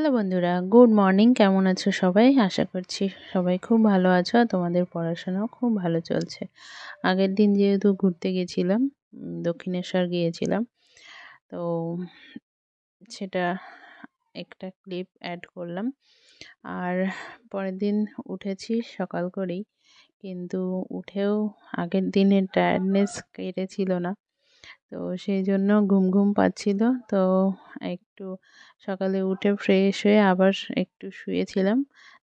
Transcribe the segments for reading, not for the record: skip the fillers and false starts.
Hello বন্ধুরা, good morning. কেমন আছো সবাই? আশা করছি সবাই খুব ভালো আছো আর তোমাদের পড়াশোনাও খুব ভালো চলছে। আগের দিন যেহেতু ঘুরতে গেছিলাম, দক্ষিণেশ্বর গিয়েছিলাম, তো সেটা একটা ক্লিপ অ্যাড করলাম। আর পরের দিন উঠেছি সকাল করেই, কিন্তু উঠেও আগের দিনের টায়ার্ডনেস কেটেছিল না। তো সেই জন্য ঘুম ঘুম পাচ্ছিল। তো একটু সকালে উঠে ফ্রেশ হয়ে আবার একটু শুয়েছিলাম।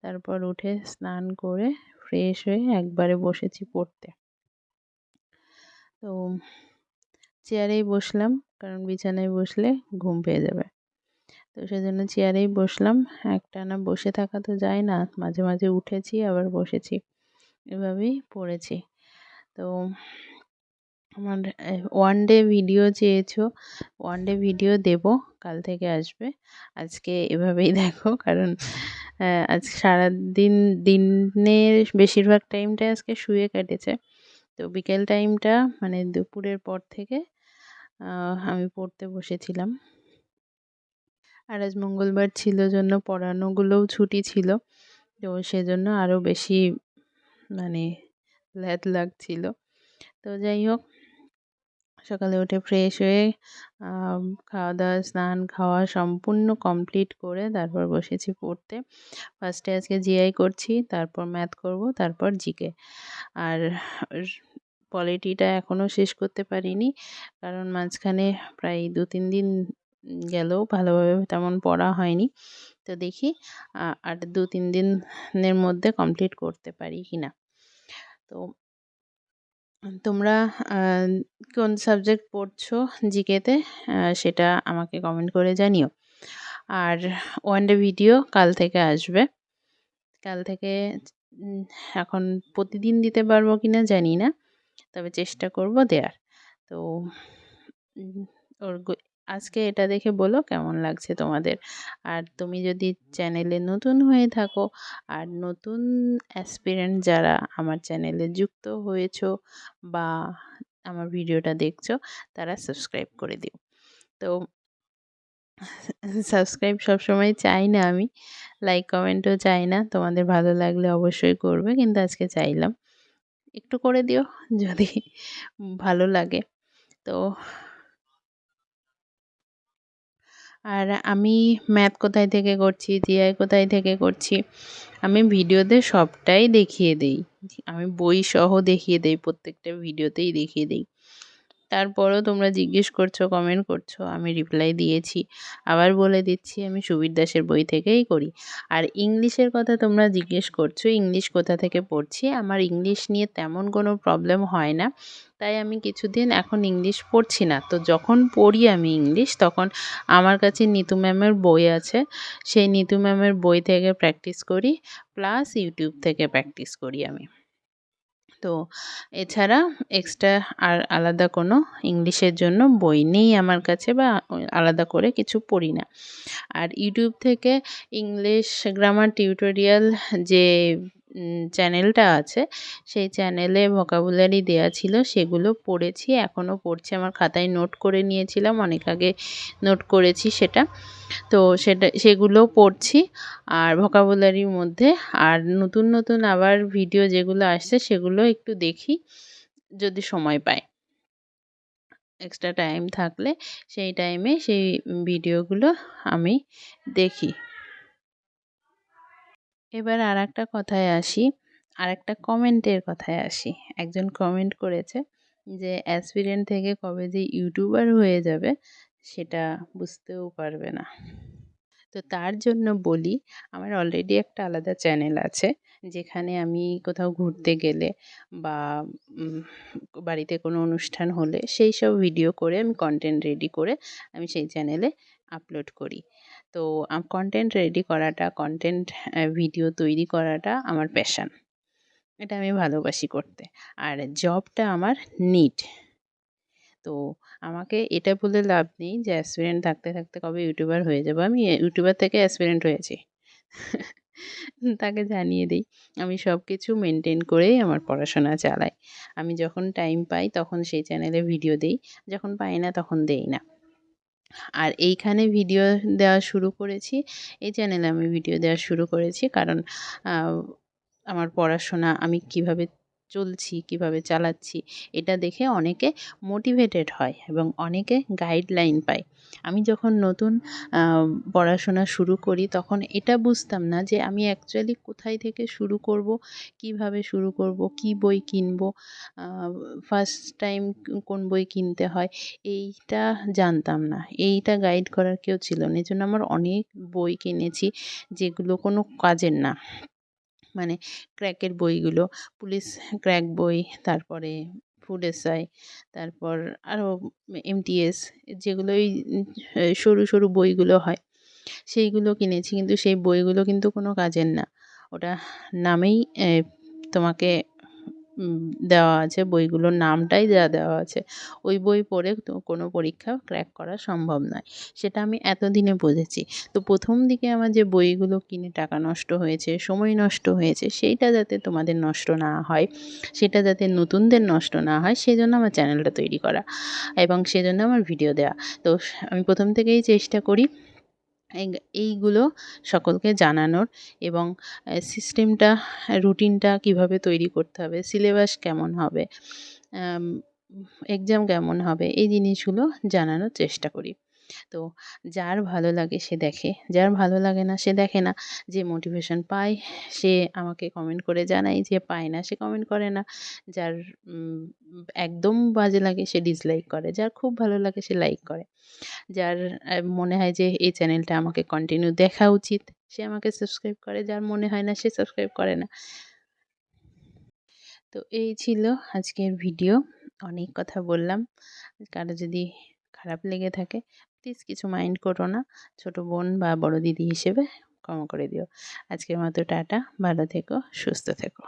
তারপর উঠে স্নান করে ফ্রেশ হয়ে একবারে বসেছি পড়তে। তো চেয়ারেই বসলাম, কারণ বিছানায় বসলে ঘুম পেয়ে যাবে। তো সেজন্য চেয়ারেই বসলাম। একটানা বসে থাকা তো যায় না, মাঝে মাঝে উঠেছি আবার বসেছি, এভাবেই পড়েছি। তো আমার ওয়ান ডে ভিডিও চেয়েছো, ওয়ান ডে ভিডিও দেব, কাল থেকে আসবে। আজকে এভাবেই দেখো, কারণ আজ সারাদিন দিনের বেশিরভাগ টাইমটা আজকে শুয়ে কেটেছে। তো বিকেল টাইমটা মানে দুপুরের পর থেকে আমি পড়তে বসেছিলাম। আর আজ মঙ্গলবার ছিল জন্য পড়ানোগুলোও ছুটি ছিল, তো সেজন্য আরও বেশি মানে ল্যাদ লাগছিল। তো যাই হোক, সকালে উঠে ফ্রেশ হয়ে খাওয়া দাওয়া, স্নান খাওয়া সম্পূর্ণ কমপ্লিট করে তারপর বসেছি পড়তে। ফার্স্টে আজকে জিআই করছি, তারপর ম্যাথ করব, তারপর জিকে। আর পলিটিটা এখনও শেষ করতে পারিনি, কারণ মাঝখানে প্রায় 2-3 দিন গেলেও ভালোভাবে তেমন পড়া হয়নি। তো দেখি আর 2-3 দিনের মধ্যে কমপ্লিট করতে পারি কিনা। তো তোমরা কোন সাবজেক্ট পড়ছো জিকেতে, সেটা আমাকে কমেন্ট করে জানিও। আর ওয়ান ডে ভিডিও কাল থেকে আসবে। কাল থেকে এখন প্রতিদিন দিতে পারবো কিনা জানি না, তবে চেষ্টা করব দেওয়ার। তো উম, ওর আজকে এটা দেখে বলো কেমন লাগছে তোমাদের। আর তুমি যদি চ্যানেলে নতুন হয়ে থাকো, আর নতুন অ্যাসপিরেন্ট যারা আমার চ্যানেলে যুক্ত হয়েছো বা আমার ভিডিওটা দেখছো, তারা সাবস্ক্রাইব করে দিও। তো সাবস্ক্রাইব সবসময় চাই না আমি, লাইক কমেন্টও চাই না। তোমাদের ভালো লাগলে অবশ্যই করবে, কিন্তু আজকে চাইলাম একটু করে দিও যদি ভালো লাগে। তো আর আমি ম্যাথ কোথায় থেকে করছি, জিআই কোথায় থেকে করছি, আমি ভিডিওতে সবটাই দেখিয়ে দেই। আমি বই সহ দেখিয়ে দেই, প্রত্যেকটা ভিডিওতেই দেখিয়ে দেই। তারপরও তোমরা জিজ্ঞেস করছো, কমেন্ট করছো, আমি রিপ্লাই দিয়েছি। আবার বলে দিচ্ছি, আমি সুবীর দাসের বই থেকেই করি। আর ইংলিশের কথা তোমরা জিজ্ঞেস করছো, ইংলিশ কোথা থেকে পড়ছি। আমার ইংলিশ নিয়ে তেমন কোনো প্রবলেম হয় না, তাই আমি কিছুদিন এখন ইংলিশ পড়ছি না। তো যখন পড়ি আমি ইংলিশ, তখন আমার কাছে নিতু ম্যামের বই আছে, সেই নিতু ম্যামের বই থেকে প্র্যাকটিস করি, প্লাস ইউটিউব থেকে প্র্যাকটিস করি আমি। তো এছাড়া এক্সট্রা আর আলাদা কোনো ইংলিশের জন্য বই নেই আমার কাছে, বা আলাদা করে কিছু পড়ি না। আর ইউটিউব থেকে ইংলিশ গ্রামার টিউটোরিয়াল যে চ্যানেলটা আছে, সেই চ্যানেলে ভোকাবুলারি দেয়া ছিল, সেগুলো পড়েছি, এখনও পড়ছি। আমার খাতায় নোট করে নিয়েছিলাম, অনেক আগে নোট করেছি সেটা। তো সেগুলোও পড়ছি আর ভোকাবুলারির মধ্যে। আর নতুন নতুন আবার ভিডিও যেগুলো আসছে সেগুলো একটু দেখি যদি সময় পাই, এক্সট্রা টাইম থাকলে সেই টাইমে সেই ভিডিওগুলো আমি দেখি। এবার আর একটা কথায় আসি, আর একটা কমেন্টের কথায় আসি। একজন কমেন্ট করেছে যে অ্যাসপিরেন্ট থেকে কবে যে ইউটিউবার হয়ে যাবে সেটা বুঝতেও পারবে না। তো তার জন্য বলি, আমার অলরেডি একটা আলাদা চ্যানেল আছে, যেখানে আমি কোথাও ঘুরতে গেলে বা বাড়িতে কোনো অনুষ্ঠান হলে সেই সব ভিডিও করে আমি কন্টেন্ট রেডি করে আমি সেই চ্যানেলে আপলোড করি। তো কন্টেন্ট রেডি করাটা, কন্টেন্ট ভিডিও তৈরি করাটা আমার প্যাশান, এটা আমি ভালোবাসি করতে। আর জবটা আমার নিড। তো আমাকে এটা বলে লাভ নেই যে অ্যাসপিরেন্ট থাকতে থাকতে কবে ইউটিউবার হয়ে যাবো। আমি ইউটিউবার থেকে অ্যাসপিরেন্ট হয়েছি। তাকে জানিয়ে দেই। আমি সব কিছু মেনটেন করেই আমার পড়াশোনা চালাই। আমি যখন টাইম পাই তখন সেই চ্যানেলে ভিডিও দেই, যখন পাই না তখন দেই না। আর এইখানে ভিডিও দেওয়া শুরু করেছি, এই চ্যানেলে আমি ভিডিও দেওয়া শুরু করেছি কারণ আ আমার পড়াশোনা আমি কিভাবে চলছি, কিভাবে চালাচ্ছি এটা দেখে অনেকে মোটিভেটেড হয় এবং অনেকে গাইডলাইন পায়। আমি যখন নতুন আ পড়াশোনা শুরু করি তখন এটা বুঝতাম না যে আমি অ্যাকচুয়ালি কোথায় থেকে শুরু করব, কিভাবে শুরু করব, কি বই কিনবো, আ ফার্স্ট টাইম কোন বই কিনতে হয় এইটা জানতাম না। এইটা গাইড করার কেউ ছিল না। এজন্য আমার অনেক বই কিনেছি যেগুলো কোনো কাজের না। মানে ক্র্যাকের বইগুলো, পুলিশ ক্র্যাক বই, তারপরে ফুড এসআই, তারপর আরও এমটিএস যেগুলো ওই সরু, সরু বইগুলো হয় সেইগুলো কিনেছি। কিন্তু সেই বইগুলো কিন্তু কোনো কাজের না। ওটা নামেই তোমাকে উম দেওয়া আছে, বইগুলোর নামটাই যা দেওয়া আছে। ওই বই পড়ে তো কোনো পরীক্ষা ক্র্যাক করা সম্ভব নয়। সেটা আমি এতদিনে বুঝেছি। তো ১ম দিকে আমার যে বইগুলো কিনে টাকা নষ্ট হয়েছে, সময় নষ্ট হয়েছে, সেইটা যাতে তোমাদের নষ্ট না হয়, সেটা যাতে নতুনদের নষ্ট না হয়, সেজন্য আমার চ্যানেলটা তৈরি করা এবং সেজন্য আমার ভিডিও দেওয়া। তো আমি ১ম থেকেই চেষ্টা করি এইগুলো সকলকে জানানোর এবং সিস্টেমটা, রুটিনটা কীভাবে তৈরি করতে হবে, সিলেবাস কেমন হবে, আম এক্সাম কেমন হবে, এই জিনিসগুলো জানানোর চেষ্টা করি। তো যার ভালো লাগে সে দেখে, যার ভালো লাগে না সে দেখে না। যে মোটিভেশন পায় সে আমাকে কমেন্ট করে জানায়, যে পায় না সে কমেন্ট করে না। যার উম একদম বাজে লাগে সে ডিসলাইক করে, যার খুব ভালো লাগে সে লাইক করে। যার মনে হয় যে এই চ্যানেলটা আমাকে কন্টিনিউ দেখা উচিত, সে আমাকে সাবস্ক্রাইব করে, যার মনে হয় না সে সাবস্ক্রাইব করে না। তো এই ছিল আজকের ভিডিও। অনেক কথা বললাম। কারো যদি খারাপ লেগে থাকে প্লিজ কিছু মাইন্ড করো না। ছোট বোন বা বড় দিদি হিসেবে ক্ষমা করে দিও। আজকের মতো টাটা, ভালো থেকো, সুস্থ থেকো।